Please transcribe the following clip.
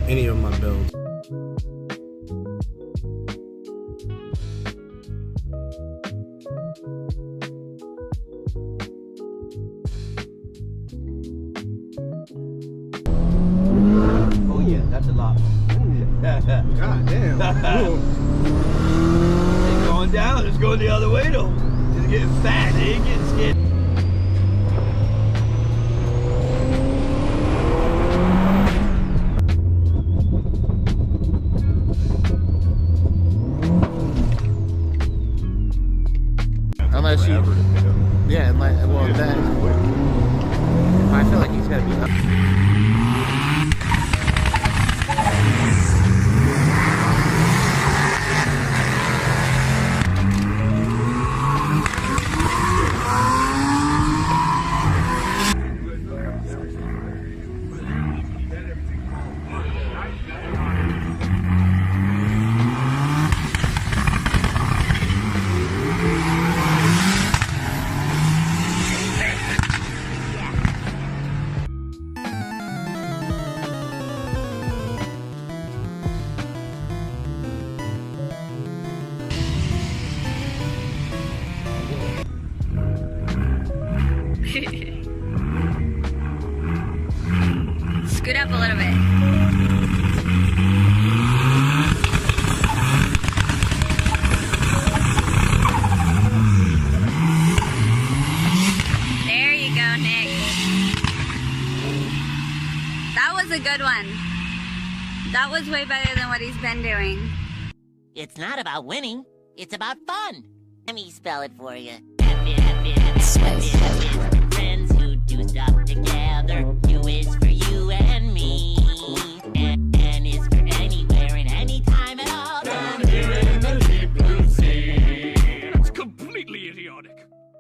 Any of my builds. Oh yeah, that's a lot. God damn. It's going down, it's going the other way though. It's getting fat, it ain't getting skinny. Unless you, yeah, unless, well, then, I feel like he's gotta be up. Scoot up a little bit. There you go, Nick. That was a good one. That was way better than what he's been doing. It's not about winning, it's about fun. Let me spell it for you. Swiss.